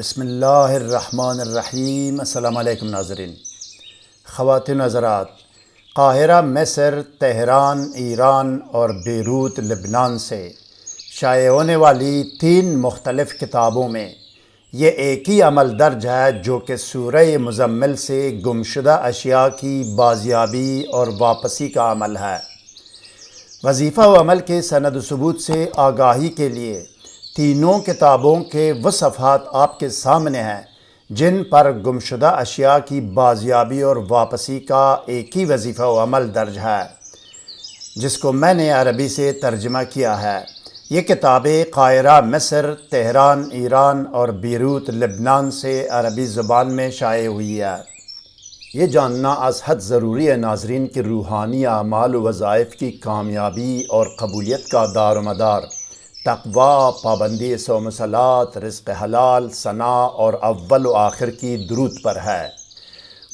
بسم اللہ الرحمن الرحیم۔ السلام علیکم ناظرین، خواتین و حضرات، قاہرہ مصر، تہران ایران اور بیروت لبنان سے شائع ہونے والی 3 مختلف کتابوں میں یہ ایک ہی عمل درج ہے جو کہ سورہ مزمل سے گمشدہ اشیاء کی بازیابی اور واپسی کا عمل ہے۔ وظیفہ و عمل کے سند و ثبوت سے آگاہی کے لیے تینوں کتابوں کے وہ صفحات آپ کے سامنے ہیں جن پر گمشدہ اشیاء کی بازیابی اور واپسی کا ایک ہی وظیفہ و عمل درج ہے، جس کو میں نے عربی سے ترجمہ کیا ہے۔ یہ کتابیں قاہرہ مصر، تہران ایران اور بیروت لبنان سے عربی زبان میں شائع ہوئی ہے۔ یہ جاننا از حد ضروری ہے ناظرین کہ روحانی اعمال و وظائف کی کامیابی اور قبولیت کا دار و مدار تقویٰ، پابندی صوم و صلاۃ، رزق حلال، ثناء اور اول و آخر کی درود پر ہے۔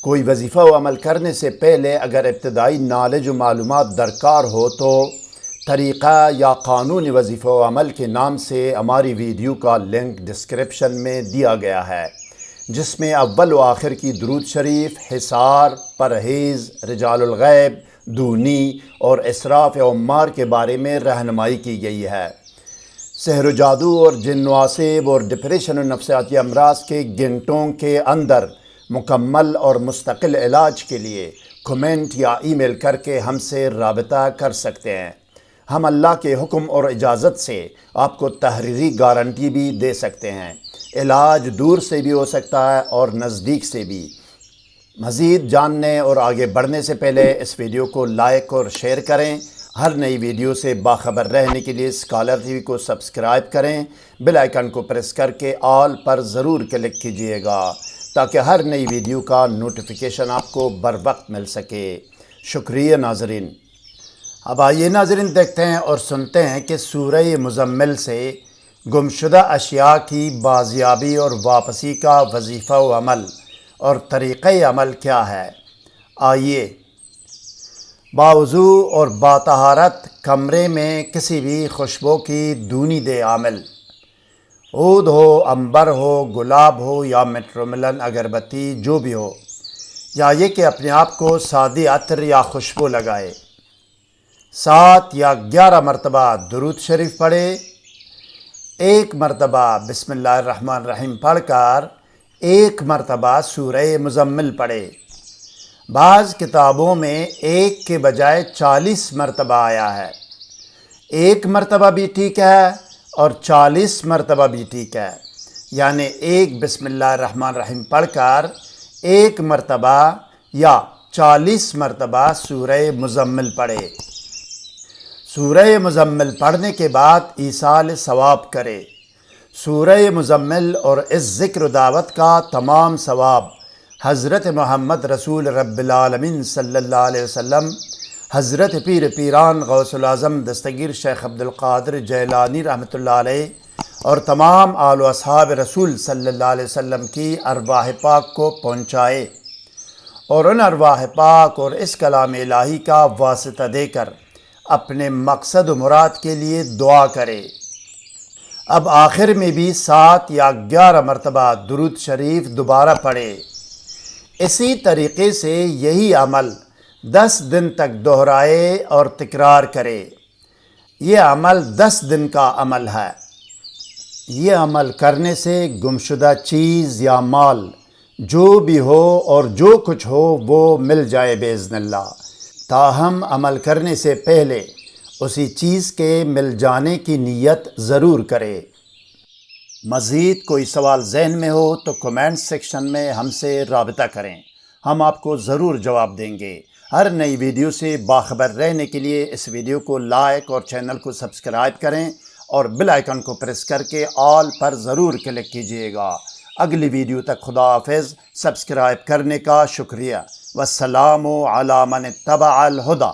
کوئی وظیفہ و عمل کرنے سے پہلے اگر ابتدائی نالج و معلومات درکار ہو تو طریقہ یا قانون وظیفہ و عمل کے نام سے ہماری ویڈیو کا لنک ڈسکرپشن میں دیا گیا ہے، جس میں اول و آخر کی درود شریف، حصار، پرہیز، رجال الغیب، دونی اور اسراف عمار کے بارے میں رہنمائی کی گئی ہے۔ سحر و جادو اور جن و عصیب اور ڈپریشن و نفسیاتی امراض کے گھنٹوں کے اندر مکمل اور مستقل علاج کے لیے کمنٹ یا ای میل کر کے ہم سے رابطہ کر سکتے ہیں۔ ہم اللہ کے حکم اور اجازت سے آپ کو تحریری گارنٹی بھی دے سکتے ہیں۔ علاج دور سے بھی ہو سکتا ہے اور نزدیک سے بھی۔ مزید جاننے اور آگے بڑھنے سے پہلے اس ویڈیو کو لائک اور شیئر کریں۔ ہر نئی ویڈیو سے باخبر رہنے کے لیے اسکالر ٹی وی کو سبسکرائب کریں، بیل آئیکن کو پریس کر کے آل پر ضرور کلک کیجئے گا تاکہ ہر نئی ویڈیو کا نوٹیفیکیشن آپ کو بر وقت مل سکے۔ شکریہ ناظرین۔ اب آئیے ناظرین دیکھتے ہیں اور سنتے ہیں کہ سورہ مزمل سے گمشدہ اشیاء کی بازیابی اور واپسی کا وظیفہ و عمل اور طریقہ عمل کیا ہے۔ آئیے، باوضو اور باطہارت کمرے میں کسی بھی خوشبو کی دونی دے عامل، عود ہو، عنبر ہو، گلاب ہو یا میٹروملن اگربتی جو بھی ہو، یا یہ کہ اپنے آپ کو سادی عطر یا خوشبو لگائے، 7 یا 11 مرتبہ درود شریف پڑھے، 1 مرتبہ بسم اللہ الرحمن الرحیم پڑھ کر 1 مرتبہ سورہ مزمل پڑھے۔ بعض کتابوں میں 1 کے بجائے 40 مرتبہ آیا ہے۔ 1 مرتبہ بھی ٹھیک ہے اور 40 مرتبہ بھی ٹھیک ہے، یعنی 1 بسم اللہ الرحمن الرحیم پڑھ کر 1 مرتبہ یا 40 مرتبہ سورہ مزمل پڑھے۔ سورہ مزمل پڑھنے کے بعد ایصال ثواب کرے۔ سورہ مزمل اور اس ذکر و دعوت کا تمام ثواب حضرت محمد رسول رب العالمین صلی اللہ علیہ وسلم، حضرت پیر پیران غوث الاعظم دستگیر شیخ عبدالقادر جیلانی رحمۃ اللہ علیہ اور تمام آل و اصحاب رسول صلی اللہ علیہ وسلم کی ارواح پاک کو پہنچائے اور ان ارواح پاک اور اس کلام الہی کا واسطہ دے کر اپنے مقصد و مراد کے لیے دعا کرے۔ اب آخر میں بھی 7 یا 11 مرتبہ درود شریف دوبارہ پڑھے۔ اسی طریقے سے یہی عمل 10 دن تک دہرائے اور تکرار کرے۔ یہ عمل 10 دن کا عمل ہے۔ یہ عمل کرنے سے گمشدہ چیز یا مال جو بھی ہو اور جو کچھ ہو وہ مل جائے باذن اللہ، تاہم عمل کرنے سے پہلے اسی چیز کے مل جانے کی نیت ضرور کرے۔ مزید کوئی سوال ذہن میں ہو تو کمنٹ سیکشن میں ہم سے رابطہ کریں، ہم آپ کو ضرور جواب دیں گے۔ ہر نئی ویڈیو سے باخبر رہنے کے لیے اس ویڈیو کو لائک اور چینل کو سبسکرائب کریں اور بیل آئیکن کو پریس کر کے آل پر ضرور کلک کیجئے گا۔ اگلی ویڈیو تک خدا حافظ۔ سبسکرائب کرنے کا شکریہ۔ والسلام علی من اتبع الہدی۔